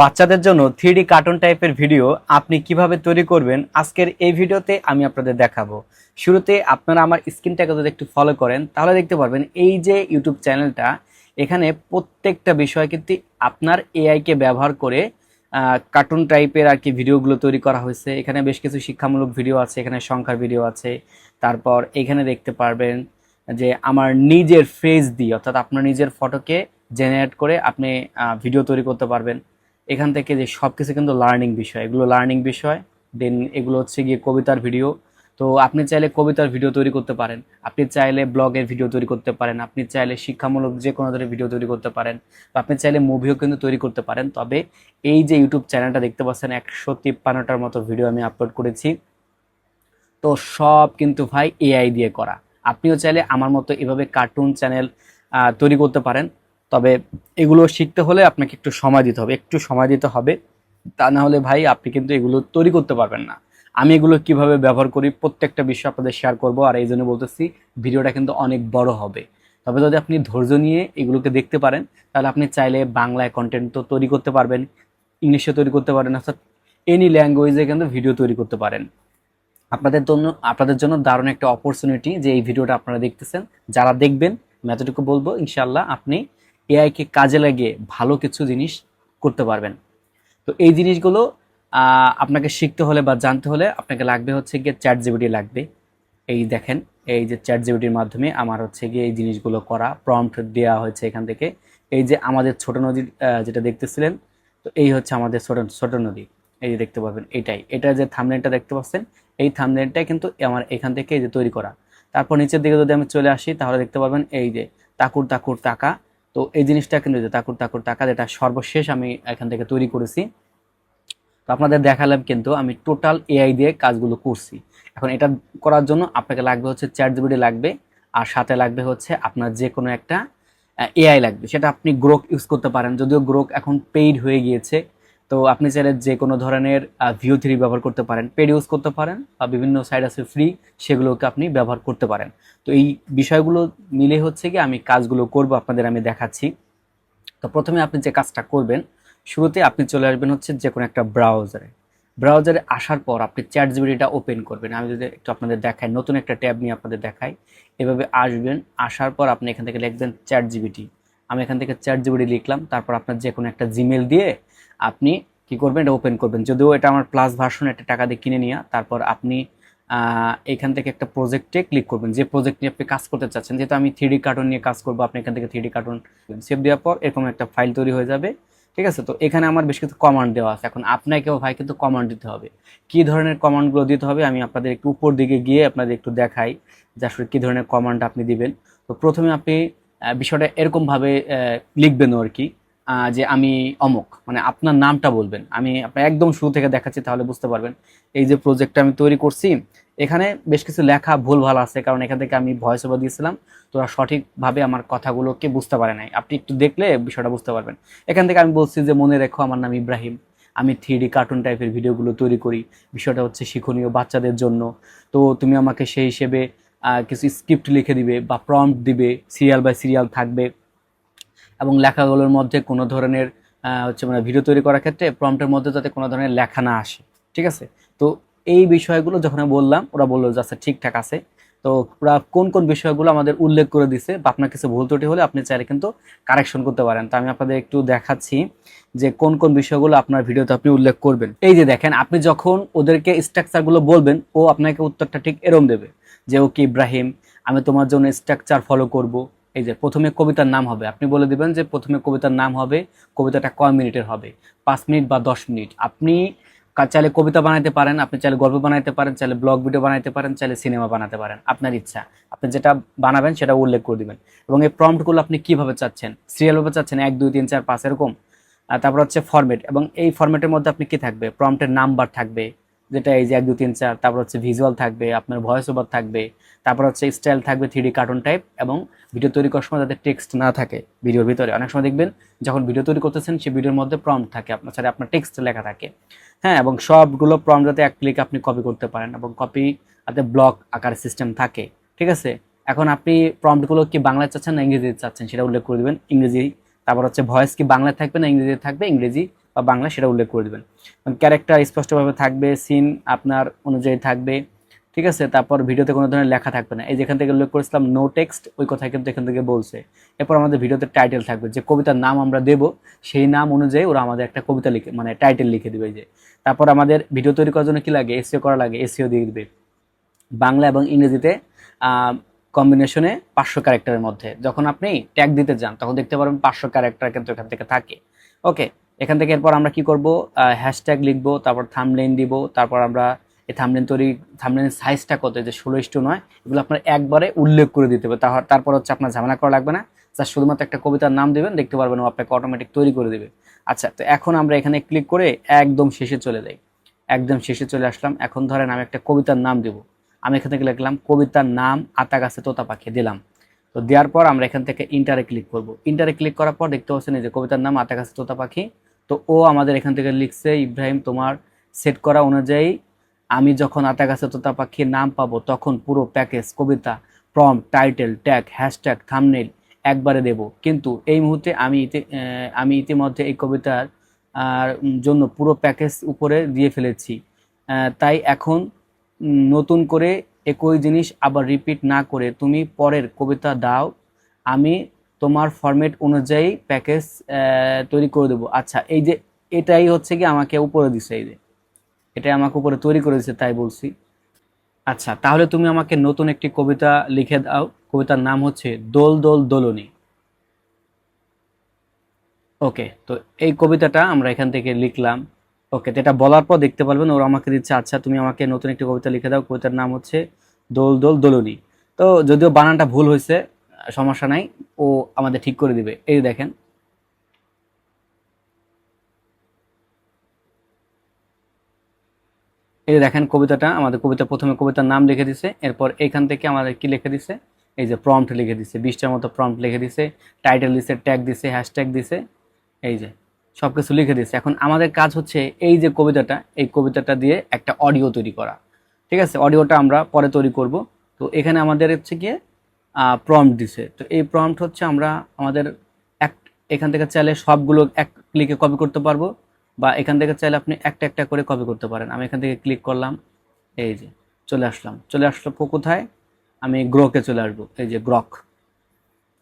বাচ্চাদের জন্য 3D cartoon টাইপের ভিডিও আপনি কিভাবে তৈরি করবেন আজকের এই ভিডিওতে আমি আপনাদের দেখাবো। শুরুতে আপনারা আমার স্ক্রিনটাকে যদি একটু ফলো করেন তাহলে দেখতে পারবেন এই যে ইউটিউব চ্যানেলটা, এখানে প্রত্যেকটা বিষয় কিন্তু আপনার এআই কে ব্যবহার করে কার্টুন টাইপের আর কি ভিডিওগুলো তৈরি করা হয়েছে। এখানে বেশ কিছু শিক্ষামূলক ভিডিও আছে, এখানে সংখ্যার ভিডিও আছে। তারপর এখানে দেখতে পারবেন যে আমার নিজের ফেস দিয়ে অর্থাৎ আপনার নিজের ফটোকে জেনারেট করে আপনি ভিডিও তৈরি করতে পারবেন। এখান থেকে যে সব কিছু কিন্তু লার্নিং বিষয়, এগুলো লার্নিং বিষয়। দেন এগুলো হচ্ছে গিয়ে কবিতার ভিডিও। তো আপনি চাইলে কবিতার ভিডিও তৈরি করতে পারেন, আপনি চাইলে ব্লগের ভিডিও তৈরি করতে পারেন, আপনি চাইলে শিক্ষামূলক যে কোনো ধরনের ভিডিও তৈরি করতে পারেন, বা আপনি চাইলে মুভিও কিন্তু তৈরি করতে পারেন। তবে এই যে ইউটিউব চ্যানেলটা দেখতে পাচ্ছেন 153টার মতো ভিডিও আমি আপলোড করেছি, তো সব কিন্তু ভাই এআই দিয়ে করা। আপনিও চাইলে আমার মতো এভাবে কার্টুন চ্যানেল তৈরি করতে পারেন। তবে এগুলো শিখতে হলে আপনাকে একটু সময় দিতে হবে, একটু সময় দিতে হবে। তা না হলে ভাই আপনি কিন্তু এগুলো তৈরি করতে পারবেন না। আমি এগুলো কিভাবে ব্যবহার করি প্রত্যেকটা বিষয় আপনাদের শেয়ার করব, আর এই জন্য বলতেছি ভিডিওটা কিন্তু অনেক বড় হবে। তবে যদি আপনি ধৈর্য নিয়ে এগুলোকে দেখতে পারেন তাহলে আপনি চাইলে বাংলায় কন্টেন্ট তো তৈরি করতে পারবেন, ইংলিশে তৈরি করতে পারেন, অর্থাৎ এনি ল্যাঙ্গুয়েজে কিন্তু ভিডিও তৈরি করতে পারেন। আপনাদের জন্য দারুণ একটা অপরচুনিটি যে এই ভিডিওটা আপনারা দেখতেছেন। যারা দেখবেন আমি এতটুকু বলবো, ইনশাল্লাহ আপনি এআই কে কাজে লাগিয়ে ভালো কিছু জিনিস করতে পারবেন। তো এই জিনিসগুলো আপনাকে শিখতে হলে বা জানতে হলে আপনাকে লাগবে হচ্ছে গিয়ে চ্যাট জিপিটি লাগবে। এই দেখেন, এই যে চ্যাট জিপিটির মাধ্যমে আমার হচ্ছে গিয়ে এই জিনিসগুলো করা, প্রম্পট দেওয়া হয়েছে এখান থেকে। এই যে আমাদের ছোট নদী যেটা দেখতেছিলেন, তো এই হচ্ছে আমাদের ছোট ছোট নদী। এই যে দেখতে পাবেন, এটা যে থাম্বনেলটা দেখতে পাচ্ছেন, এই থাম্বনেলটাই কিন্তু আমার এখান থেকে এই যে তৈরি করা। তারপর নিচের দিকে যদি আমি চলে আসি তাহলে দেখতে পাবেন এই যে তাকুর তাকুর টাকা। তো এই জিনিসটা কিন্তু যে তাকুর তাকুর টাকা, যেটা সর্বশেষ আমি এখান থেকে তৈরি করেছি। তো আপনাদের দেখালাম কিন্তু আমি টোটাল এআই দিয়ে কাজগুলো করছি। এখন এটা করার জন্য আপনাকে লাগবে হচ্ছে চ্যাট জিপিটি লাগবে, আর সাথে লাগবে হচ্ছে আপনার যে কোনো একটা এআই লাগবে। সেটা আপনি গ্রোক ইউজ করতে পারেন, যদিও গ্রোক এখন পেইড হয়ে গিয়েছে। তো আপনি চাইলে যে কোনো ধরনের ভিও 3 ব্যবহার করতে পারেন, পেড ইউজ করতে পারেন, বা বিভিন্ন সাইট আছে ফ্রি, সেগুলোকে আপনি ব্যবহার করতে পারেন। তো এই বিষয়গুলো মিলে হচ্ছে কি আমি কাজগুলো করব, আপনাদের আমি দেখাচ্ছি। তো প্রথমে আপনি যে কাজটা করবেন, শুরুতে আপনি চলে আসবেন হচ্ছে যে কোনো একটা ব্রাউজারে আসার পর আপনি চ্যাট জিপিটিটা ওপেন করবেন। আমি যদি একটু আপনাদের দেখাই, নতুন একটা ট্যাব নিয়ে আপনাদের দেখাই। এভাবে আসবেন, আসার পর আপনি এখান থেকে লিখবেন চ্যাট জিপিটি। আমি এখান থেকে চ্যাট জিপিটি লিখলাম, তারপর আপনার যে কোনো একটা জিমেল দিয়ে আপনি কি করবেন, এটা ওপেন করবেন। যদিও এটা আমার প্লাস ভার্সন, একটা টাকা দিয়ে কিনে নিয়ে তারপর আপনি এখান থেকে একটা প্রজেক্টে ক্লিক করবেন, যে প্রজেক্ট নিয়ে আপনি কাজ করতে চাচ্ছেন। যেহেতু আমি 3D কার্টুন নিয়ে কাজ করবো, আপনি এখান থেকে 3D কার্টুন সেভ দেওয়ার পর এরকম একটা ফাইল তৈরি হয়ে যাবে। ঠিক আছে, তো এখানে আমার বেশ কিছু কমান্ড দেওয়া আছে। এখন আপনাকেও ভাই কিন্তু কমান্ড দিতে হবে। কি ধরনের কমান্ডগুলো দিতে হবে আমি আপনাদের একটু উপর দিকে গিয়ে আপনাদের একটু দেখাই যে আসলে কি ধরনের কমান্ড আপনি দিবেন। তো প্রথমে আপনি বিষয়টা এরকমভাবে লিখবেন আর কি, যে আমি অমুক, মানে আপনার নামটা বলবেন। আমি আপনার একদম শুরু থেকে দেখাচ্ছি তাহলে বুঝতে পারবেন। এই যে প্রজেক্টটা আমি তৈরি করছি, এখানে বেশ কিছু লেখা ভুল ভাল আছে, কারণ এখান থেকে আমি ভয়েস ওভার দিয়েছিলাম, তো ওরা সঠিকভাবে আমার কথাগুলোকে বুঝতে পারে নাই। আপনি একটু দেখলে বিষয়টা বুঝতে পারবেন। এখান থেকে আমি বলছি যে মনে রেখো আমার নাম ইব্রাহিম, আমি 3D কার্টুন টাইপের ভিডিওগুলো তৈরি করি, বিষয়টা হচ্ছে শিক্ষণীয় বাচ্চাদের জন্য। তো তুমি আমাকে সেই হিসেবে কিছু স্ক্রিপ্ট লিখে দিবে বা প্রম্পট দিবে, সিরিয়াল বাই সিরিয়াল থাকবে, এবং লেখাগুলোর মধ্যে কোনো ধরনের হচ্ছে মানে ভিডিও তৈরি করার ক্ষেত্রে প্রম্পটের মধ্যে যাতে কোনো ধরনের লেখা না আসে। ঠিক আছে, তো এই বিষয়গুলো যখন আমি বললাম, ওরা বললো যে আচ্ছা ঠিকঠাক আছে। তো ওরা কোন কোন বিষয়গুলো আমাদের উল্লেখ করে দিছে, বা আপনার কিছু ভুল ত্রুটি হলে আপনি চাইলে কিন্তু কারেকশন করতে পারেন। তো আমি আপনাদের একটু দেখাচ্ছি যে কোন কোন বিষয়গুলো আপনার ভিডিওতে আপনি উল্লেখ করবেন। এই যে দেখেন, আপনি যখন ওদেরকে স্ট্রাকচারগুলো বলবেন, ও আপনাকে উত্তরটা ঠিক এরম দেবে যে ওকে ইব্রাহিম, আমি তোমার জন্য স্ট্রাকচার ফলো করব। এই যে প্রথমে কবিতার নাম হবে, আপনি বলে দিবেন যে প্রথমে কবিতার নাম হবে, কবিতাটা কয় মিনিটের হবে, 5 মিনিট বা 10 মিনিট। আপনি চাইলে কবিতা বানাইতে পারেন, আপনি চাইলে গল্প বানাইতে পারেন, চাইলে ব্লগ ভিডিও বানাইতে পারেন, চাইলে সিনেমা বানাতে পারেন, আপনার ইচ্ছা। আপনি যেটা বানাবেন সেটা উল্লেখ করে দিবেন। এবং এই প্রম্পটগুলো আপনি কিভাবে চাচ্ছেন, সিরিয়াল ভাবে চাচ্ছেন, 1 2 3 4 5 এরকম। তারপর হচ্ছে ফরম্যাট, এবং এই ফরম্যাটের মধ্যে আপনি কি থাকবে, প্রম্পটের নাম্বার থাকবে, যেটা এই যে 1 2 3 4, তারপর হচ্ছে ভিজুয়াল থাকবে, আপনার ভয়েস ওভার থাকবে, তারপর হচ্ছে স্টাইল থাকবে 3D কার্টুন টাইপ। এবং ভিডিও তৈরি করার সময় যাতে টেক্সট না থাকে ভিডিওর ভিতরে। অনেক সময় দেখবেন যখন ভিডিও তৈরি করতেছেন সেই ভিডিওর মধ্যে প্রম্পট থাকে, আপনার সাথে আপনার টেক্সট লেখা থাকে। হ্যাঁ, এবং সবগুলো প্রম্পট যাতে এক ক্লিক আপনি কপি করতে পারেন, এবং কপি যাতে ব্লক আকার সিস্টেম থাকে। ঠিক আছে, এখন আপনি প্রম্পটগুলো কি বাংলায় চাচ্ছেন না ইংরেজিতে চাচ্ছেন সেটা উল্লেখ করে দিবেন, ইংরেজি। তারপর হচ্ছে ভয়েস কি বাংলায় থাকবে না ইংরেজিতে থাকবে, ইংরেজি বা বাংলা সেটা উল্লেখ করে দেবেন। ক্যারেক্টার স্পষ্টভাবে থাকবে, সিন আপনার অনুযায়ী থাকবে, ঠিক আছে। তারপর ভিডিওতে কোনো ধরনের লেখা থাকবে না, এই যেখান থেকে উল্লেখ করেছিলাম নো টেক্সট, ওই কথা কিন্তু এখান থেকে বলছে। এরপর আমাদের ভিডিওতে টাইটেল থাকবে, যে কবিতার নাম আমরা দেব সেই নাম অনুযায়ী ওরা আমাদের একটা কবিতা লিখে মানে টাইটেল লিখে দেবে। যে তারপর আমাদের ভিডিও তৈরি করার জন্য কি লাগে, এসইও করা লাগে, এসইও দিয়ে দিবে বাংলা এবং ইংরেজিতে কম্বিনেশনে 500 ক্যারেক্টারের মধ্যে। যখন আপনি ট্যাগ দিতে যান তখন দেখতে পারবেন 500 ক্যারেক্টার কিন্তু এখান থেকে থাকে। ওকে, এখান থেকে এরপর আমরা কি করব, হ্যাশট্যাগ লিখবো, তারপর থাম্বনেইল দিব, তারপর আমরা এই থাম্বনেইলের সাইজটা কত, যে 16:9, এগুলো আপনার একবারে উল্লেখ করে দিতে হবে। তারপর হচ্ছে আপনার ঝামেলা করা লাগবে না, জাস্ট শুধুমাত্র একটা কবিতার নাম দেবেন, দেখতে পারবেন ও আপনাকে অটোমেটিক তৈরি করে দেবে। আচ্ছা, তো এখন আমরা এখানে ক্লিক করে একদম শেষে চলে যাই। একদম শেষে চলে আসলাম। এখন ধরেন আমি একটা কবিতার নাম দেব, আমি এখান থেকে লিখলাম কবিতার নাম আতা গাছে তোতা পাখি দিলাম। তো দেওয়ার পর আমরা এখান থেকে ইন্টারে ক্লিক করব। ইন্টারে ক্লিক করার পর দেখতে পাচ্ছেন যে কবিতার নাম আতা গাছে তোতা পাখি। তো ও আমাদের এখান থেকে লিখছে, ইব্রাহিম তোমার সেট করা অনুযায়ী আমি যখন আতা গাছে তোতা পাখির নাম পাবো তখন পুরো প্যাকেজ কবিতা, prompt, title, tag, hashtag, thumbnail একবারে দেব। কিন্তু এই মুহূর্তে আমি ইতিমধ্যে এই কবিতার জন্য পুরো প্যাকেজ উপরে দিয়ে ফেলেছি। তাই এখন নতুন করে একই জিনিস আবার রিপিট না করে তুমি পরের কবিতা দাও, আমি তোমার ফরম্যাট অনুযায়ী প্যাকেজ তৈরি করে দেবো। আচ্ছা, এই যে এটাই হচ্ছে কি আমাকে উপরে দিছে, এই যে এটাই আমাকে উপরে তৈরি করে দিচ্ছে, তাই বলছি। আচ্ছা, তাহলে তুমি আমাকে নতুন একটি কবিতা লিখে দাও, কবিতার নাম হচ্ছে দোল দোল দোলনি। ওকে, তো এই কবিতাটা আমরা এখান থেকে লিখলাম। ওকে, তো এটা বলার পর দেখতে পারবেন ওরা আমাকে দিচ্ছে, আচ্ছা তুমি আমাকে নতুন একটি কবিতা লিখে দাও, কবিতার নাম হচ্ছে দোল দোল দোলনি। তো যদিও বানানটা ভুল হয়েছে, সমস্যা নাই, ও আমাদের ঠিক করে দিবে। এই দেখেন, এই দেখেন কবিতাটা আমাদের প্রথমে কবিতার নাম লিখে দিছে, এরপর এখান থেকে আমাদের কি লিখে দিছে, এই যে প্রম্পট লিখে দিছে, 20টার মতো প্রম্পট লিখে দিছে, টাইটেল দিছে, ট্যাগ দিছে, হ্যাশট্যাগ দিছে, এই যে সবকিছু লিখে দিছে। এখন আমাদের কাজ হচ্ছে এই যে এই কবিতাটা দিয়ে একটা অডিও তৈরি করা। ঠিক আছে, অডিওটা আমরা পরে তৈরি করব। তো এখানে আমাদের হচ্ছে গিয়ে প্রম্পট দিছে। তো এই প্রম্পট হচ্ছে আমরা আমাদের এক এখান থেকে চাইলে সবগুলো এক ক্লিকে কপি করতে পারবো, বা এখান থেকে চাইলে আপনি একটা একটা করে কপি করতে পারেন। আমি এখান থেকে ক্লিক করলাম, এই যে চলে আসলো কোথায়, আমি গ্রোকে চলে আসবো, এই যে গ্রক।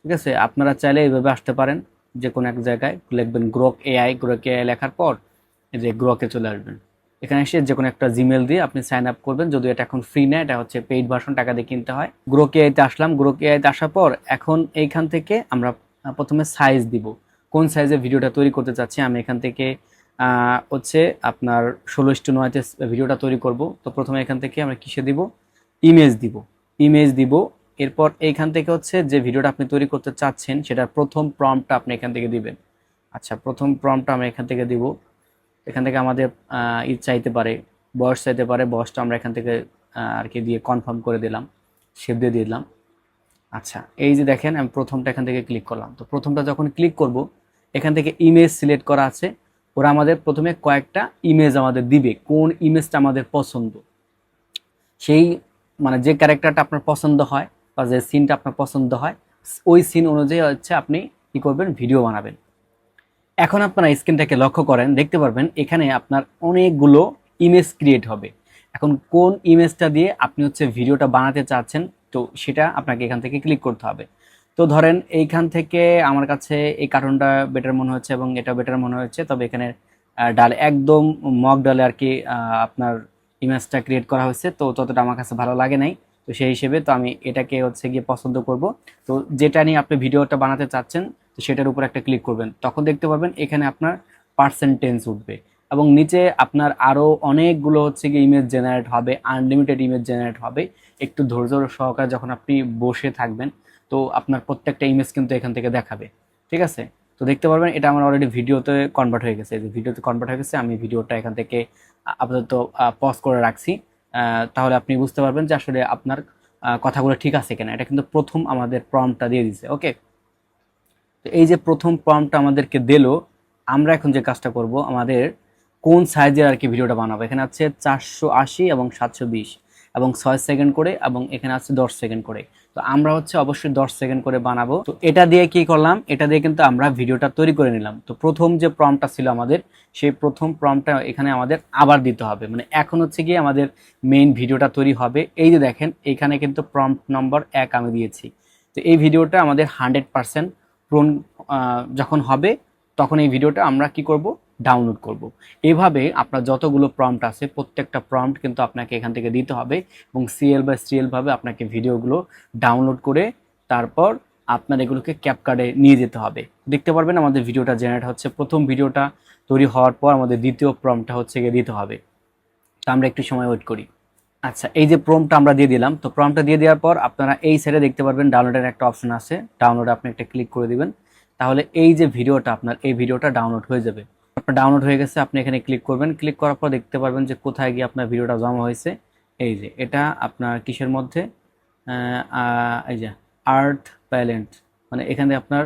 ঠিক আছে, আপনারা চাইলে এইভাবে আসতে পারেন, যে কোনো এক জায়গায় লিখবেন গ্রক এআই, লেখার পর এই যে গ্রকে চলে আসবেন। এখানে এসে যে কোনো একটা জিমেল দিয়ে আপনি সাইন আপ করবেন, যদিও এটা এখন ফ্রি না, এটা হচ্ছে পেইড ভার্সন, টাকা দিয়ে কিনতে হয়। গ্রক এআইতে আসলাম, গ্রক এআইতে আসার পর এখন এইখান থেকে আমরা প্রথমে সাইজ দিব, কোন সাইজে ভিডিওটা তৈরি করতে চাচ্ছি। আমি এখান থেকে হচ্ছে আপনার 16:9-তে ভিডিওটা তৈরি করব। তো প্রথমে এখান থেকে আমরা কিসে দিব, ইমেজ দিব। এরপর এইখান থেকে হচ্ছে যে ভিডিওটা আপনি তৈরি করতে চাচ্ছেন সেটার প্রথম প্রম্পটটা আপনি এখান থেকে দিবেন। আচ্ছা, প্রথম প্রম্পটটা আমরা এখান থেকে দিব। এখান থেকে আমাদের চাইতে পারে, বয়স চাইতে পারে, বয়সটা আমরা এখান থেকে আর কি দিয়ে কনফার্ম করে দিলাম, সেভ দিয়ে দিলাম। আচ্ছা, এই যে দেখেন আমি প্রথমটা এখান থেকে ক্লিক করলাম। তো প্রথমটা যখন ক্লিক করব, এখান থেকে ইমেজ সিলেক্ট করা আছে, ওরা আমাদের প্রথমে কয়েকটা ইমেজ আমাদের দিবে, কোন ইমেজটা আমাদের পছন্দ, সেই মানে যে ক্যারেক্টারটা আপনার পছন্দ হয় বা যে সিনটা আপনার পছন্দ হয়, ওই সিন অনুযায়ী হচ্ছে আপনি কি করবেন, ভিডিও বানাবেন। এখন আপনারা স্ক্রিনটাকে লক্ষ্য করেন, দেখতে পারবেন এখানে আপনার অনেকগুলো ইমেজ ক্রিয়েট হবে। এখন কোন ইমেজটা দিয়ে আপনি হচ্ছে ভিডিওটা বানাতে চাচ্ছেন, তো সেটা আপনাকে এখান থেকে ক্লিক করতে হবে। তো ধরেন এইখান থেকে আমার কাছে এই কার্টুনটা বেটার মনে হচ্ছে এবং এটা বেটার মনে হচ্ছে, তবে এখানে ডাল একদম মক ডালে আর কি আপনার ইমেজটা ক্রিয়েট করা হয়েছে, তো ততটা আমার কাছে ভালো লাগে নাই। তো সেই হিসেবে তো আমি এটাকে হচ্ছে গিয়ে পছন্দ করব। তো যেটা নিয়ে আপনি ভিডিওটা বানাতে চাচ্ছেন, তো সেটার উপর একটা ক্লিক করবেন, তখন দেখতে পারবেন এখানে আপনার পার্সেন্টেজ উঠবে এবং নিচে আপনার আরও অনেকগুলো হচ্ছে গিয়ে ইমেজ জেনারেট হবে, আনলিমিটেড ইমেজ জেনারেট হবে। একটু ধৈর্য সহকারে যখন আপনি বসে থাকবেন, তো আপনার প্রত্যেকটা ইমেজ কিন্তু এখান থেকে দেখাবে। ঠিক আছে, তো দেখতে পারবেন এটা আমার অলরেডি ভিডিওতে কনভার্ট হয়ে গেছে, ভিডিওতে কনভার্ট হয়ে গেছে। আমি ভিডিওটা এখান থেকে আপাতত পজ করে রাখছি, তাহলে আপনি বুঝতে পারবেন যে আসলে আপনার কথাগুলো ঠিক আছে কিনা। এটা কিন্তু প্রথম আমাদের প্রম্পটটা দিয়ে দিছে। ওকে, তো এই যে প্রথম প্রম্পটটা আমাদেরকে দিল, আমরা এখন যে কাজটা করব, আমাদের কোন সাইজের আর কি ভিডিওটা বানাবো। এখানে আছে 480 এবং 720 এবং 6 সেকেন্ড করে, এবং এখানে আছে 10 সেকেন্ড করে। তো আমরা হচ্ছে অবশ্যই 10 সেকেন্ড করে বানাবো। তো এটা দিয়ে কি করলাম, এটা দিয়ে কিন্তু আমরা ভিডিওটা তৈরি করে নিলাম। তো প্রথম যে প্রম্পটটা ছিল আমাদের, সেই প্রথম প্রম্পটটা এখানে আমাদের আবার দিতে হবে। মানে এখন হচ্ছে গিয়ে আমাদের মেইন ভিডিওটা তৈরি হবে। এই যে দেখেন এখানে কিন্তু প্রম্পট নম্বর 1 আমি দিয়েছি। তো এই ভিডিওটা আমাদের 100% পূরণ যখন হবে তখন এই ভিডিওটা আমরা কি করব, ডাউনলোড করব। এভাবে আপনার যতগুলো প্রম্পট আছে প্রত্যেকটা প্রম্পট কিন্তু আপনাকে এখান থেকে দিতে হবে এবং সিরিয়াল বাই সিরিয়াল ভাবে আপনাকে ভিডিওগুলো ডাউনলোড করে তারপর আপনার এগুলোকে ক্যাপকার্ডে নিয়ে যেতে হবে। দেখতে পারবেন আমাদের ভিডিওটা জেনারেট হচ্ছে। প্রথম ভিডিওটা তৈরি হওয়ার পর আমাদের দ্বিতীয় প্রম্পটটা হচ্ছে গিয়ে দিতে হবে। তো আমরা একটু সময় ওয়েট করি। আচ্ছা, এই যে প্রম্পটটা আমরা দিয়ে দিলাম। তো প্রম্পটটা দিয়ে দেওয়ার পর আপনারা এই সাইডে দেখতে পারবেন ডাউনলোডের একটা অপশন আছে, ডাউনলোডে আপনি একটা ক্লিক করে দিবেন। তাহলে এই যে ভিডিওটা আপনার, এই ভিডিওটা ডাউনলোড হয়ে যাবে। আপনার ডাউনলোড হয়ে গেছে, আপনি এখানে ক্লিক করবেন। ক্লিক করার পর দেখতে পারবেন যে কোথায় গিয়ে আপনার ভিডিওটা জমা হয়েছে। এই যে এটা আপনার কিসের মধ্যে, এই যে আর্ট প্যালেন্ট, মানে এখানে আপনার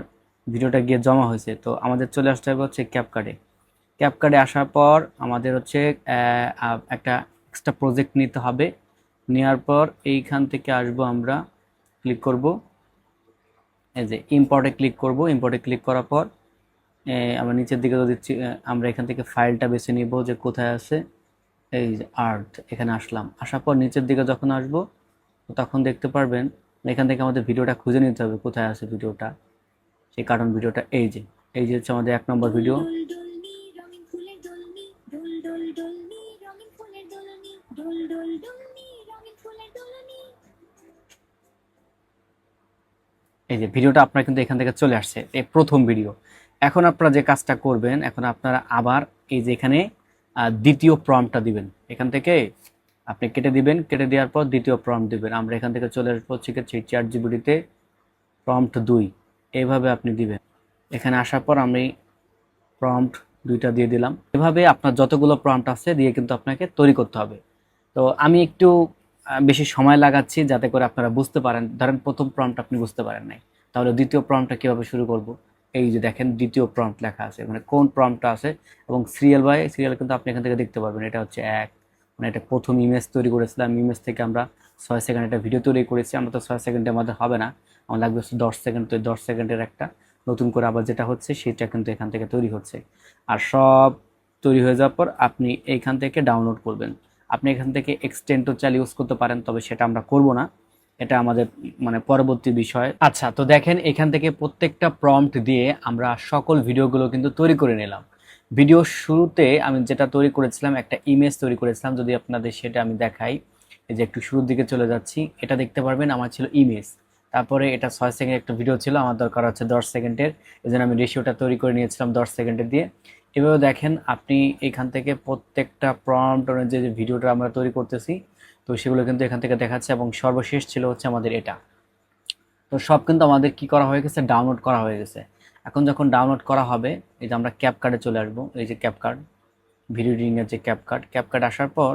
ভিডিওটা গিয়ে জমা হয়েছে। তো আমাদের চলে আসতে হবে হচ্ছে ক্যাপকার্ডে। ক্যাপকার্ডে আসার পর আমাদের হচ্ছে একটা এক্সট্রা প্রজেক্ট নিতে হবে। নেওয়ার পর এইখান থেকে আসবো, আমরা ক্লিক করব, এই যে ইম্পোর্টে ক্লিক করব। ইম্পোর্টে ক্লিক করার পর আমরা নিচের দিকে যদি আমরা এখান থেকে ফাইলটা বেছে নিব যে কোথায় আছে। এই যে আর্ট, এখানে আসলাম। আসার পর নিচের দিকে যখন আসবো তখন দেখতে পারবেন এখান থেকে আমাদের ভিডিওটা খুঁজে নিতে হবে কোথায় আছে ভিডিওটা, সেই কার্টুন ভিডিওটা। এই যে হচ্ছে আমাদের 1 নম্বর ভিডিও। এই যে ভিডিওটা আপনার কিন্তু এখান থেকে চলে আসছে, এই প্রথম ভিডিও। এখন আপনারা যে কাজটা করবেন, এখন আপনারা আবার এই যে এখানে দ্বিতীয় প্রম্পটটা দিবেন। এখান থেকে আপনি কেটে দিবেন, কেটে দেওয়ার পর দ্বিতীয় প্রম্পট দিবেন। আমরা এখান থেকে চলে আসবো হচ্ছে চ্যাটজিপিটিতে প্রম্পট 2, এইভাবে আপনি দিবেন। এখানে আসার পর আমি প্রম্পট 2টা দিয়ে দিলাম। এভাবে আপনার যতগুলো প্রম্পট আছে দিয়ে কিন্তু আপনাকে তৈরি করতে হবে। তো আমি একটু বেশি সময় লাগাচ্ছি যাতে করে আপনারা বুঝতে পারেন। ধরেন প্রথম প্রম্পট আপনি বুঝতে পারেন নাই, তাহলে দ্বিতীয় প্রম্পটটা কিভাবে শুরু করব। এই যে দেখেন দ্বিতীয় প্রম্পট লেখা আছে, মানে কোন প্রম্পটটা আছে এবং সিরিয়াল বাই সিরিয়াল কিন্তু আপনি এখান থেকে দেখতে পারবেন। এটা হচ্ছে 1, মানে এটা প্রথম ইমেজ তৈরি করেছিলাম। ইমেজ থেকে আমরা 6 সেকেন্ড একটা ভিডিও তৈরি করেছি। আমরা তো 6 সেকেন্ডের মধ্যে হবে না, আমার লাগবে 10 সেকেন্ড। তো 10 সেকেন্ডের একটা নতুন করে আবার যেটা হচ্ছে সেটা কিন্তু এখান থেকে তৈরি হচ্ছে। আর সব তৈরি হয়ে যাওয়ার পর আপনি এইখান থেকে ডাউনলোড করবেন। আপনি এখান থেকে এক্সটেন্ডও চালিয়ে ইউজ করতে পারেন, তবে সেটা আমরা করব না, এটা আমাদের মানে পরবর্তী বিষয়। আচ্ছা, তো দেখেন এখান থেকে প্রত্যেকটা প্রম্পট দিয়ে আমরা সকল ভিডিওগুলো কিন্তু তৈরি করে নিলাম। ভিডিও শুরুতে আমি যেটা তৈরি করেছিলাম, একটা ইমেজ তৈরি করেছিলাম, যদি আপনাদের সেটা আমি দেখাই। এই যে একটু শুরুর দিকে চলে যাচ্ছি, এটা দেখতে পারবেন আমার ছিল ইমেজ। তারপরে এটা 6 সেকেন্ড একটা ভিডিও ছিল, আমার দরকার হচ্ছে 10 সেকেন্ডের, এই জন্য আমি রেশিওটা তৈরি করে নিয়েছিলাম 10 সেকেন্ডের দিয়ে। এভাবে দেখেন আপনি এখান থেকে প্রত্যেকটা প্রম্পট অনুযায়ী যে ভিডিওটা আমরা তৈরি করতেছি, তো সেগুলো কিন্তু এখান থেকে দেখাচ্ছে। এবং সর্বশেষ ছিল হচ্ছে আমাদের এটা। তো সব কিন্তু আমাদের কি করা হয়ে গেছে, ডাউনলোড করা হয়ে গেছে। এখন যখন ডাউনলোড করা হবে, এই যে আমরা ক্যাপকার্ডে চলে আসবো। এই যে ক্যাপকার্ড, ভিডিও এডিটিংয়ের যে ক্যাপকার্ড আসার পর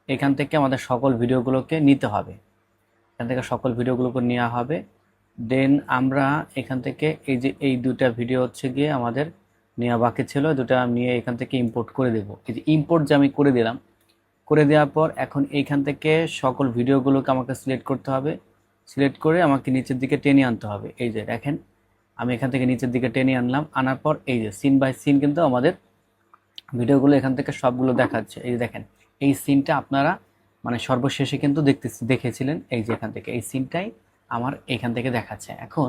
এখান থেকে আমাদের সকল ভিডিওগুলোকে নিতে হবে। এখান থেকে সকল ভিডিওগুলোকে নেওয়া হবে। দেন আমরা এখান থেকে এই যে এই দুটা ভিডিও হচ্ছে গিয়ে আমাদের নেওয়া বাকি ছিল, দুটা নিয়ে এখান থেকে ইম্পোর্ট করে দেব। এই যে ইম্পোর্ট যে আমি করে দিলাম, করে দেওয়ার পর এখন এইখান থেকে সকল ভিডিওগুলোকে আমাকে সিলেক্ট করতে হবে। সিলেক্ট করে আমাকে নিচের দিকে টেনে আনতে হবে। এই যে দেখেন আমি এখান থেকে নিচের দিকে টেনে আনলাম। আনার পর এই যে সিন বাই সিন কিন্তু আমাদের ভিডিওগুলো এখান থেকে সবগুলো দেখাচ্ছে। এই যে দেখেন এই সিনটা আপনারা মানে সর্বশেষে কিন্তু দেখেছিলেন। এই যে এখান থেকে এই সিনটাই আমার এখান থেকে দেখাচ্ছে। এখন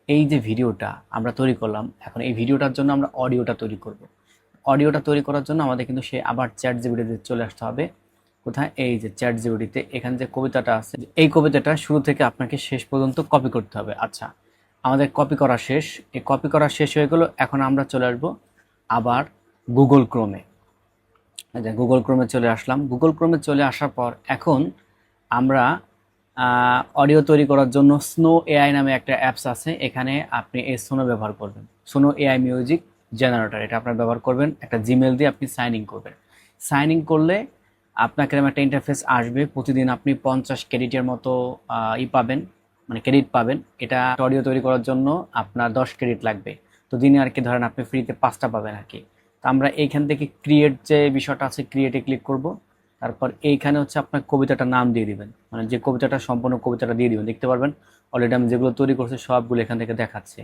এই যে ভিডিওটা আমরা তৈরি করলাম, এখন এই ভিডিওটার জন্য আমরা অডিওটা তৈরি করব। অডিওটা তৈরি করার জন্য আমাদের কিন্তু সে আবার চ্যাটজিপিটিতে চলে আসতে হবে। কোথায়, এই যে চ্যাটজিপিটিতে এখানে যে কবিতাটা আছে, এই কবিতাটা শুরু থেকে আপনাকে শেষ পর্যন্ত কপি করতে হবে। আচ্ছা, আমাদের কপি করা শেষ। এই কপি করা শেষ হয়ে গেল। এখন আমরা চলে আসবো আবার গুগল ক্রোমে। গুগল ক্রোমে চলে আসলাম। গুগল ক্রোমে চলে আসার পর এখন আমরা অডিও তৈরি করার জন্য স্নো এআই নামে একটা অ্যাপস আছে। এখানে আপনি এই স্নো ব্যবহার করবেন, স্নো এআই মিউজিক জেনারেটর। এটা আপনার ব্যবহার করবেন। একটা জিমেল দিয়ে আপনি সাইন ইন করবেন। সাইন ইন করলে আপনাকে একটা ইন্টারফেস আসবে। প্রতিদিন আপনি 50 ক্রেডিটের মতো পাবেন, মানে ক্রেডিট পাবেন। এটা অডিও তৈরি করার জন্য আপনার 10 ক্রেডিট লাগবে। তো দিনে আর কি ধরেন আপনি ফ্রিতে 5টা পাবেন আর কি। তো আমরা এইখান থেকে ক্রিয়েট যে বিষয়টা আছে, ক্রিয়েটে ক্লিক করব। তারপর এইখানে হচ্ছে আপনার কবিতাটার নাম দিয়ে দিবেন, মানে যে কবিতাটা সম্পূর্ণ কবিতাটা দিয়ে দিবেন। দেখতে পারবেন অলরেডি আমি যেগুলো তৈরি করছি সবগুলো এখান থেকে দেখাচ্ছে।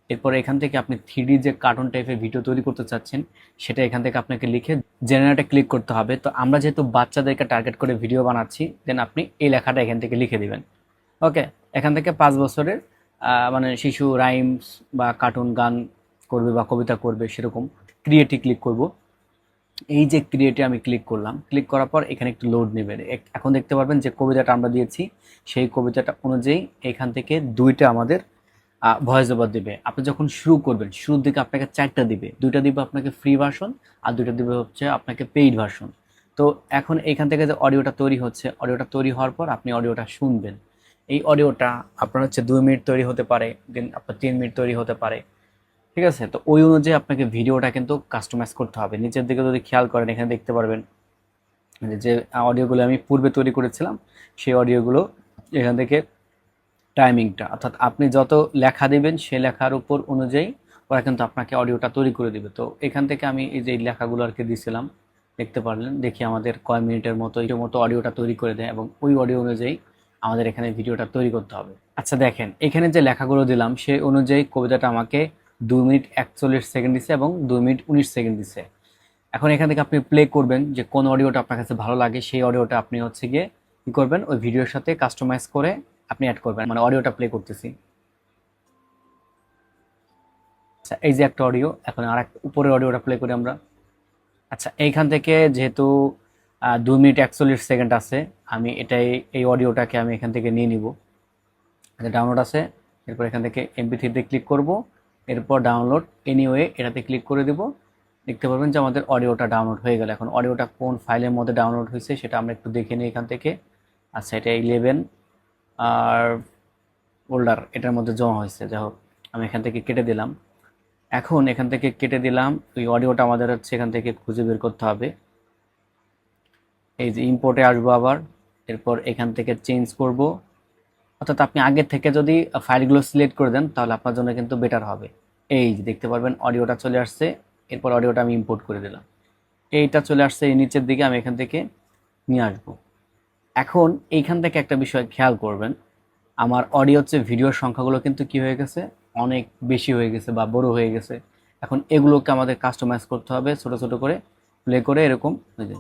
এরপর এখান থেকে আপনি 3D যে কার্টুন টাইপের ভিডিও তৈরি করতে চাচ্ছেন সেটা এখান থেকে আপনাকে লিখে জেনারেটে ক্লিক করতে হবে। তো আমরা যেহেতু বাচ্চাদেরকে টার্গেট করে ভিডিও বানাচ্ছি, দেন আপনি এই লেখাটা এখান থেকে লিখে দিবেন। ওকে, এখান থেকে 5 বছরের মানে শিশু রাইমস বা কার্টুন গান করবে বা কবিতা করবে সেরকম ক্রিয়েটে ক্লিক করব। এই যে ক্রিয়েটে আমি ক্লিক করলাম, ক্লিক করার পর এখানে একটু লোড নেবে। এখন দেখতে পারবেন যে কবিতাটা আমরা দিয়েছি সেই কবিতাটা অনুযায়ী এখান থেকে 2টা আমাদের ভয়েস ওভার দিবে। আপনি যখন শুরু করবেন শুরুর দিকে আপনাকে 4টা দিবে, 2টা দিবে আপনাকে ফ্রি ভার্সন আর 2টা দিবে হচ্ছে আপনাকে পেইড ভার্সন। তো এখন এখান থেকে যে অডিওটা তৈরি হচ্ছে, অডিওটা তৈরি হওয়ার পর আপনি অডিওটা শুনবেন। এই অডিওটা আপনার হচ্ছে 2 মিনিট তৈরি হতে পারে, দেন আপনার 3 মিনিট তৈরি হতে পারে, ঠিক আছে? তো ওই অনুযায়ী আপনাকে ভিডিওটা কিন্তু কাস্টমাইজ করতে হবে। নিচের দিকে যদি খেয়াল করেন এখানে দেখতে পারবেন যে অডিওগুলো আমি পূর্বে তৈরি করেছিলাম সেই অডিওগুলো এখান থেকে টাইমিংটা, অর্থাৎ আপনি যত লেখা দিবেন সে লেখার উপর অনুযায়ী ওরা কিন্তু আপনাকে অডিওটা তৈরি করে দিবে। তো এখান থেকে আমি এই যে লেখাগুলো আর কি দিয়েছিলাম, দেখতে পারলেন, দেখি আমাদের কয় মিনিটের মতো এর মতো অডিওটা তৈরি করে দেয় এবং ওই অডিও অনুযায়ী আমাদের এখানে ভিডিওটা তৈরি করতে হবে। আচ্ছা দেখেন, এখানে যে লেখাগুলো দিলাম সেই অনুযায়ী কবিতাটা আমাকে 2 মিনিট 41 সেকেন্ড দিছে এবং 2 মিনিট 19 সেকেন্ড দিছে। এখন এখান থেকে আপনি প্লে করবেন যে কোন অডিওটা আপনার কাছে ভালো লাগে, সেই অডিওটা আপনি হচ্ছে গিয়ে কি করবেন, ওই ভিডিওর সাথে কাস্টমাইজ করে আপনি অ্যাড করবেন। মানে অডিওটা প্লে করতেছি। আচ্ছা, এই যে একটা অডিও, এখন আর একটা উপরের অডিওটা প্লে করি আমরা। আচ্ছা, এইখান থেকে যেহেতু 2 মিনিট 41 সেকেন্ড আছে, আমি এটাই এই অডিওটাকে আমি এখান থেকে নিয়ে নিব। ডাউনলোড আছে, এরপর এখান থেকে MP3 ক্লিক করব, এরপর ডাউনলোড এনিওয়ে এটাতে ক্লিক করে দেব। দেখতে পারবেন যে আমাদের অডিওটা ডাউনলোড হয়ে গেল। এখন অডিওটা কোন ফাইলের মধ্যে ডাউনলোড হয়েছে সেটা আমরা একটু দেখে নিই এখান থেকে। আচ্ছা, এটা 11 আর ফোল্ডার এটার মধ্যে জমা হয়েছে। যাই হোক, আমি এখান থেকে কেটে দিলাম। এখন এখান থেকে কেটে দিলাম, ওই অডিওটা আমাদের হচ্ছে এখান থেকে খুঁজে বের করতে হবে। এই যে ইম্পোর্টে আসবো আবার, এরপর এখান থেকে চেঞ্জ করব। অর্থাৎ আপনি আগে থেকে যদি ফাইলগুলো সিলেক্ট করে দেন তাহলে আপনার জন্য কিন্তু বেটার হবে। এই যে দেখতে পারবেন অডিওটা চলে আসছে, এরপর অডিওটা আমি ইম্পোর্ট করে দিলাম। এইটা চলে আসছে এই নিচের দিকে, আমি এখান থেকে নিয়ে আসবো। এখন এইখান থেকে একটা বিষয় খেয়াল করবেন, আমার অডিও হচ্ছে ভিডিওর সংখ্যাগুলো কিন্তু কি হয়ে গেছে, অনেক বেশি হয়ে গেছে বা বড় হয়ে গেছে। এখন এগুলোকে আমাদের কাস্টমাইজ করতে হবে, ছোট ছোট করে প্লে করে এরকম ওই যে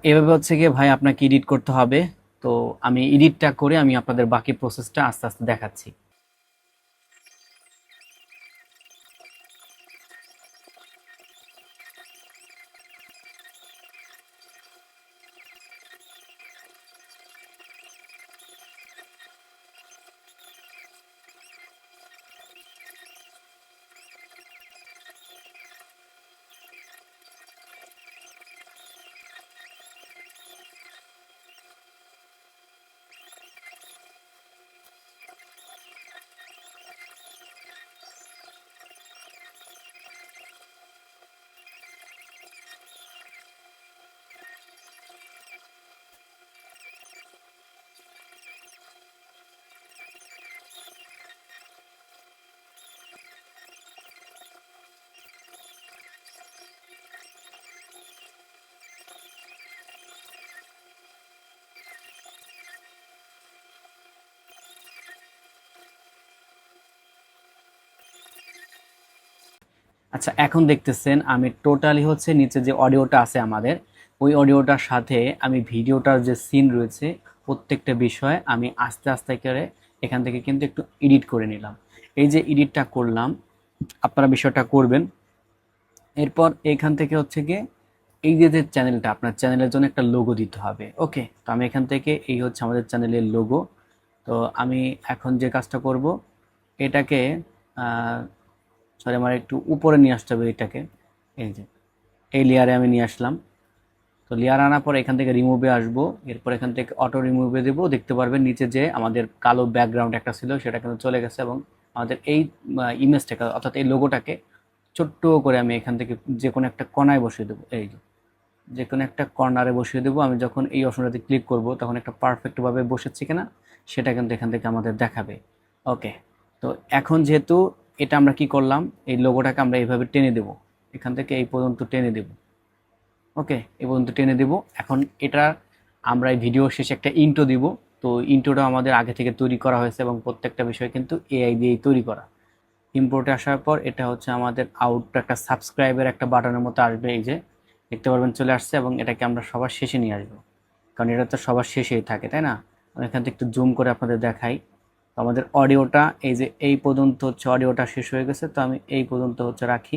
এভাবে হচ্ছে গিয়ে ভাই আপনাকে এডিট করতে হবে। তো আমি এডিটটা করে আমি আপনাদের বাকি প্রসেসটা আস্তে আস্তে দেখাচ্ছি। আচ্ছা, এখন দেখতেছেন আমি টোটালি হচ্ছে নিচে যে অডিওটা আছে আমাদের, ওই অডিওটার সাথে আমি ভিডিওটার যে সিন রয়েছে প্রত্যেকটা বিষয় আমি আস্তে আস্তে করে এখান থেকে কিন্তু একটু এডিট করে নিলাম। এই যে এডিটটা করলাম, আপনারা বিষয়টা করবেন। এরপর এখান থেকে হচ্ছে গিয়ে এই যে চ্যানেলটা, আপনার চ্যানেলের জন্য একটা লোগো দিতে হবে। ওকে, তো আমি এখান থেকে এই হচ্ছে আমাদের চ্যানেলের লোগো। তো আমি এখন যে কাজটা করব, এটাকে সরি আমার একটু উপরে নিয়ে আসতে হবে এটাকে। এই যে এই লেয়ারে আমি নিয়ে আসলাম। তো লেয়ার আনার পর এখান থেকে রিমুভে আসবো, এরপর এখান থেকে অটো রিমুভে দেবো। দেখতে পারবেন নিচে যে আমাদের কালো ব্যাকগ্রাউন্ড একটা ছিল সেটা কিন্তু চলে গেছে এবং আমাদের এই ইমেজটাকে অর্থাৎ এই লোগোটাকে ছোট্ট করে আমি এখান থেকে যে কোনো একটা কর্নায় বসিয়ে দেবো। এই যে কোনো একটা কর্নারে বসিয়ে দেবো। আমি যখন এই অপশনটাতে ক্লিক করব তখন একটা পারফেক্টভাবে বসেছে কিনা সেটা কিন্তু এখান থেকে আমাদের দেখাবে। ওকে, তো এখন যেহেতু এটা আমরা কি করলাম, এই লোগোটাকে আমরা এইভাবে টেনে দেবো। এখান থেকে এই পর্যন্ত টেনে দেব। ওকে, এই পর্যন্ত টেনে দেব। এখন এটা আমরা এই ভিডিও শেষে একটা ইন্ট্রো দিব। তো ইন্ট্রোটা আমাদের আগে থেকে তৈরি করা হয়েছে এবং প্রত্যেকটা বিষয় কিন্তু এআই দিয়েই তৈরি করা। ইম্পোর্টে আসার পর এটা হচ্ছে আমাদের আউট একটা সাবস্ক্রাইবের একটা বাটনের মতো আসবে, এই যে দেখতে পারবেন চলে আসছে, এবং এটাকে আমরা সবার শেষে নিয়ে আসবো, কারণ এটা তো সবার শেষেই থাকে, তাই না? আমি এখান থেকে একটু জুম করে আপনাদের দেখাই। তো আমাদের অডিওটা এই যে এই পর্যন্ত হচ্ছে অডিওটা শেষ হয়ে গেছে, তো আমি এই পর্যন্ত হচ্ছে রাখি।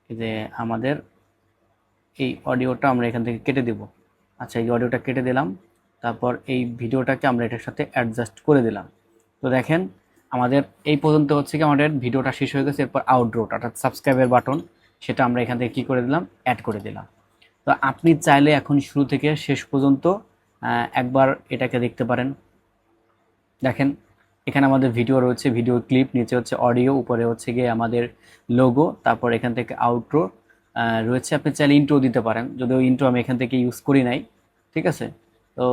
এই যে আমাদের এই অডিওটা আমরা এখান থেকে কেটে দেব। আচ্ছা, এই অডিওটা কেটে দিলাম, তারপর এই ভিডিওটাকে আমরা এটার সাথে অ্যাডজাস্ট করে দিলাম। তো দেখেন আমাদের এই পর্যন্ত হচ্ছে কি আমাদের ভিডিওটা শেষ হয়ে গেছে। এরপর আউটরোটা অর্থাৎ সাবস্ক্রাইবের বাটন, সেটা আমরা এখান থেকে কী করে দিলাম, অ্যাড করে দিলাম। তো আপনি চাইলে এখন শুরু থেকে শেষ পর্যন্ত একবার এটাকে দেখতে পারেন। দেখেন এখানে আমাদের ভিডিও রয়েছে, ভিডিও ক্লিপ, নিচে হচ্ছে অডিও, উপরে হচ্ছে গিয়ে আমাদের লোগো, তারপর এখান থেকে আউটরো রয়েছে। আপনি চাইলে ইন্ট্রো দিতে পারেন, যদিও ইন্ট্রো আমি এখান থেকে ইউজ করি নাই, ঠিক আছে? তো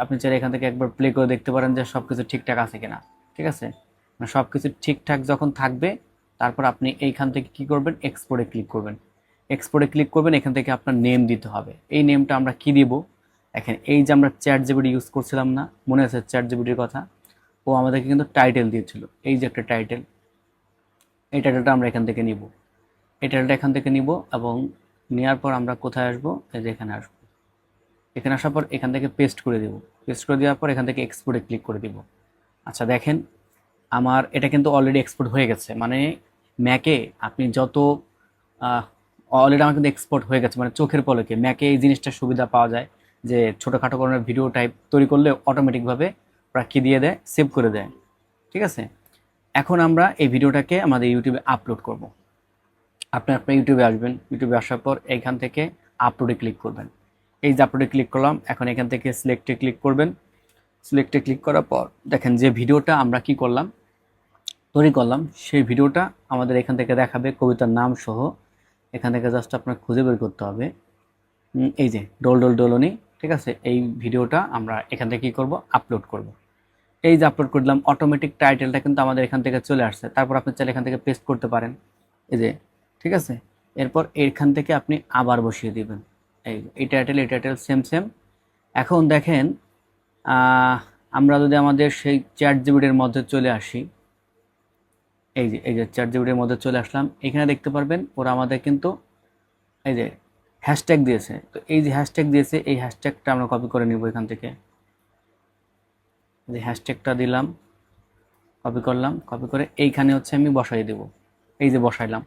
আপনি চাইলে এখান থেকে একবার প্লে করে দেখতে পারেন যে সব কিছু ঠিকঠাক আছে কিনা, ঠিক আছে? মানে সব কিছু ঠিকঠাক যখন থাকবে, তারপর আপনি এইখান থেকে কি করবেন, এক্সপোর্টে ক্লিক করবেন। এক্সপোর্টে ক্লিক করবেন, এখান থেকে আপনার নেম দিতে হবে। এই নেমটা আমরা কি দিব, এখন এই যে আমরা চ্যাট জিপিটি ইউজ করছিলাম না, মনে আছে চ্যাট জিপিটির কথা? ও আমাদেরকে কিন্তু টাইটেল দিয়েছিল, এই যে একটা টাইটেল, এই টাইটেলটা আমরা এখান থেকে নিব। এই টাইটেলটা এখান থেকে নিব, এবং নেওয়ার পর আমরা কোথায় আসবো, এই যে এখানে আসবো। এখানে আসার পর এখান থেকে পেস্ট করে দিব। পেস্ট করে দেওয়ার পর এখান থেকে এক্সপোর্টে ক্লিক করে দিব। আচ্ছা দেখেন আমার এটা কিন্তু অলরেডি এক্সপোর্ট হয়ে গেছে, মানে ম্যাকে আপনি যত অলরেডি আমার কিন্তু এক্সপোর্ট হয়ে গেছে, মানে চোখের পলকে ম্যাকে এই জিনিসটার সুবিধা পাওয়া যায় যে ছোটোখাটো কোনো ভিডিও টাইপ তৈরি করলে অটোমেটিকভাবে ওরা কী দিয়ে দেয়, সেভ করে দেয়, ঠিক আছে? এখন আমরা এই ভিডিওটাকে আমাদের ইউটিউবে আপলোড করব। আপনি আপনার ইউটিউবে আসবেন, ইউটিউবে আসার পর এইখান থেকে আপলোডে ক্লিক করবেন। এই যে আপলোডে ক্লিক করলাম, এখন এখান থেকে সিলেক্টে ক্লিক করবেন। সিলেক্টে ক্লিক করার পর দেখেন যে ভিডিওটা আমরা কি করলাম, তৈরি করলাম, সেই ভিডিওটা আমাদের এখান থেকে দেখাবে কবিতার নাম সহ। এখান থেকে জাস্ট আপনার খুঁজে বের করতে হবে, এই যে ডোল ডোল ডোলনি, ঠিক আছে? এই ভিডিওটা আমরা এখান থেকে কী করব, আপলোড করব। এই যে আপলোড করলাম, অটোমেটিক টাইটেলটা কিন্তু আমাদের এখান থেকে চলে আসছে। তারপর আপনি চাইলে এখান থেকে পেস্ট করতে পারেন, এই যে, ঠিক আছে? এরপর এখান থেকে আপনি আবার বসিয়ে দিবেন এই টাইটেল সেম সেম। এখন দেখেন আমরা যদি আমাদের সেই চ্যাট জিপিটির মধ্যে চলে আসি, এই যে চ্যাট জিপিটির মধ্যে চলে আসলাম, এখানে দেখতে পারবেন ওরা আমাদের কিন্তু এই যে হ্যাশট্যাগ দিয়েছে। তো এই যে হ্যাশট্যাগ দিয়েছে, এই হ্যাশট্যাগটা আমরা কপি করে নিব এখান থেকে। যে হ্যাশট্যাগটা দিলাম, কপি করলাম, কপি করে এইখানে হচ্ছে আমি বসাই দেব। এই যে বসাইলাম।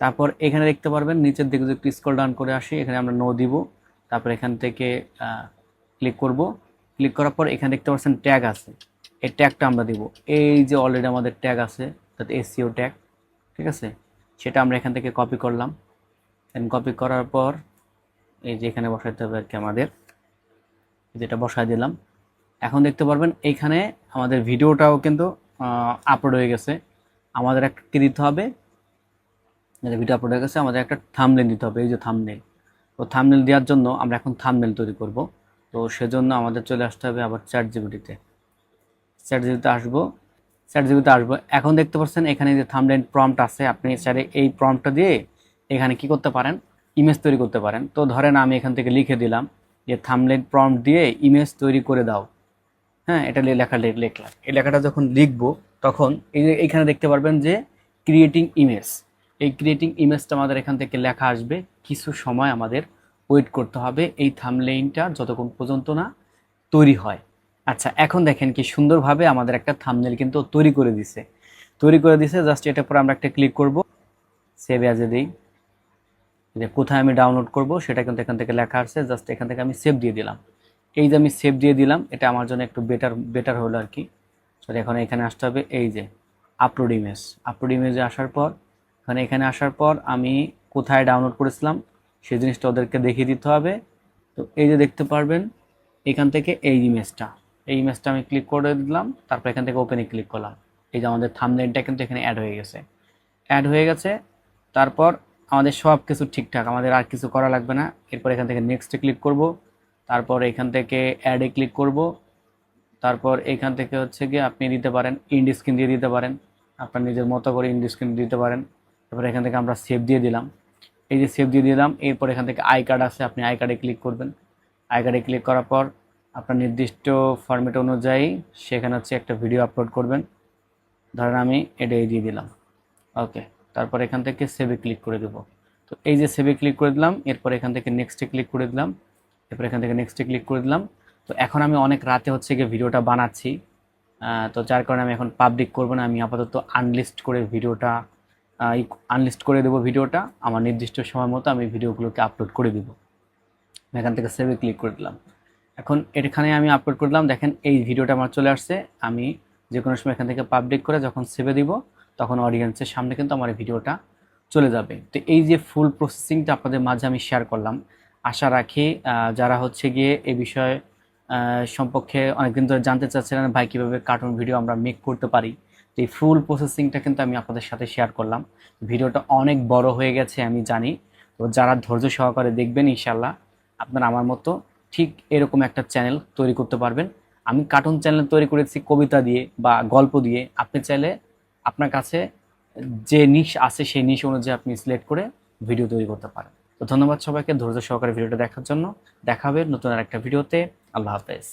তারপর এখানে দেখতে পারবেন নিচের দিকে যদি একটু স্ক্রল ডাউন করে আসি, এখানে আমরা নো দিব। তারপর এখান থেকে ক্লিক করব। ক্লিক করার পর এখানে দেখতে পাচ্ছেন ট্যাগ আছে, এই ট্যাগটা আমরা দিব। এই যে অলরেডি আমাদের ট্যাগ আছে, অর্থাৎ এসইও ট্যাগ, ঠিক আছে? সেটা আমরা এখান থেকে কপি করলাম। কপি করার পর এই যে এখানে বসাইতে হবে আর কি আমাদের, যেটা বসাই দিলাম। এখন দেখতে পারবেন এইখানে আমাদের ভিডিওটাও কিন্তু আপলোড হয়ে গেছে। আমাদের একটা কি দিতে হবে, ভিডিও আপলোড হয়ে গেছে, আমাদের একটা থাম্বনেল দিতে হবে, এই যে থাম্বনেল। তো থাম্বনেল দেওয়ার জন্য আমরা এখন থাম্বনেল তৈরি করব। তো সেজন্য আমাদের চলে আসতে হবে আবার চ্যাট জিপিটিতে। চ্যাট জিপিটিতে আসবো, এখন দেখতে পাচ্ছেন এখানে যে থাম্বনেল প্রম্পট আছে, আপনি চাইলে এই প্রম্পটটা দিয়ে এখানে কি করতে পারেন, ইমেজ তৈরি করতে পারেন। তো ধরেন আমি এখান থেকে লিখে দিলাম যে থাম্বনেল প্রম্পট দিয়ে ইমেজ তৈরি করে দাও। হ্যাঁ, এটা লিখলাম। এই লেখাটা যখন লিখবো তখন এইখানে দেখতে পারবেন যে ক্রিয়েটিং ইমেজ, এই ক্রিয়েটিং ইমেজটা আমাদের এখান থেকে লেখা আসবে। কিছু সময় আমাদের ওয়েট করতে হবে এই থাম্বনেইলটা যতক্ষণ পর্যন্ত না তৈরি হয়। আচ্ছা, এখন দেখেন কি সুন্দরভাবে আমাদের একটা থাম্বনেল কিন্তু তৈরি করে দিছে। জাস্ট এটার পর আমরা একটা ক্লিক করব, সেভ অ্যাজে দিই। যে কোথায় আমি ডাউনলোড করব সেটা কিন্তু এখান থেকে লেখা আছে, জাস্ট এখান থেকে আমি সেভ দিয়ে দিলাম। এই যে আমি সেভ দিয়ে দিলাম, এটা আমার জন্য একটু বেটার হলো আর কি। সরি, এখন এখানে আসতে হবে, এই যে আপলোড ইমেজে আসার পর এখানে আসার পর আমি কোথায় ডাউনলোড করেছিলাম সেই জিনিসটা ওদেরকে দেখিয়ে দিতে হবে। তো এই যে দেখতে পারবেন এখান থেকে এই ইমেজটা আমি ক্লিক করে দিলাম। তারপর এখান থেকে ওপেনে ক্লিক করলাম। এই যে আমাদের থাম্বনেইলটা কিন্তু এখানে অ্যাড হয়ে গেছে। তারপর আমাদের সব কিছু ঠিকঠাক, আমাদের আর কিছু করা লাগবে না। এরপর এখান থেকে নেক্সটে ক্লিক করব। তারপর এখান থেকে অ্যাডে ক্লিক করব। তারপর এখান থেকে হচ্ছে গিয়ে আপনি দিতে পারেন ইন্ড স্ক্রিন দিয়ে দিতে পারেন, আপনার নিজের মতো করে ইন্ড স্ক্রিন দিতে পারেন। তারপর এখান থেকে আমরা সেভ দিয়ে দিলাম। এই যে সেভ দিয়ে দিলাম। এরপর এখান থেকে আই কার্ড আছে, আপনি আই কার্ডে ক্লিক করবেন। আই কার্ডে ক্লিক করার পর আপনার নির্দিষ্ট ফরম্যাট অনুযায়ী সেখানে হচ্ছে একটা ভিডিও আপলোড করবেন। ধরেন আমি এটাই দিয়ে দিলাম, ওকে। তারপর এখান থেকে সেভে ক্লিক করে দেবো। তো এই যে সেভে ক্লিক করে দিলাম, এরপর এখান থেকে নেক্সটে ক্লিক করে দিলাম, এরপর এখান থেকে নেক্সটে ক্লিক করে দিলাম। তো এখন আমি অনেক রাতে হচ্ছে গিয়ে ভিডিওটা বানাচ্ছি, তো যার কারণে আমি এখন পাবলিক করব না, আমি আপাতত আনলিস্ট করে ভিডিওটা আনলিস্ট করে দেবো ভিডিওটা। আমার নির্দিষ্ট সময় মতো আমি ভিডিওগুলোকে আপলোড করে দিব। এখান থেকে সেভে ক্লিক করে দিলাম। এখন এখানে আমি আপলোড করে দিলাম, দেখেন এই ভিডিওটা আমার চলে আসছে। আমি যে কোনো সময় এখান থেকে পাবলিক করে যখন সেভে দিব তখন অডিয়েন্সের সামনে কিন্তু আমার এই ভিডিওটা চলে যাবে। তো এই যে ফুল প্রসেসিংটা আপনাদের মাঝে আমি শেয়ার করলাম, আশা রাখি যারা হচ্ছে গিয়ে এই বিষয়ে সম্পর্কে অনেকদিন ধরে জানতে চাচ্ছিলেন ভাই কীভাবে কার্টুন ভিডিও আমরা মেক করতে পারি, তো এই ফুল প্রসেসিংটা কিন্তু আমি আপনাদের সাথে শেয়ার করলাম। ভিডিওটা অনেক বড় হয়ে গেছে আমি জানি, তো যারা ধৈর্য সহকারে দেখবেন ইনশাল্লাহ আপনারা আমার মতো ঠিক এরকম একটা চ্যানেল তৈরি করতে পারবেন। আমি কার্টুন চ্যানেল তৈরি করেছি কবিতা দিয়ে বা গল্প দিয়ে, আপনি চাইলে আপনার কাছে যে নিশ আছে সেই নিশ অনুযায়ী আপনি সিলেক্ট করে ভিডিও তৈরি করতে পারেন। তো ধন্যবাদ সবাইকে ধৈর্য সহকারে ভিডিওটা দেখার জন্য। দেখা হবে নতুন আরেকটা ভিডিওতে। আল্লাহ হাফেজ।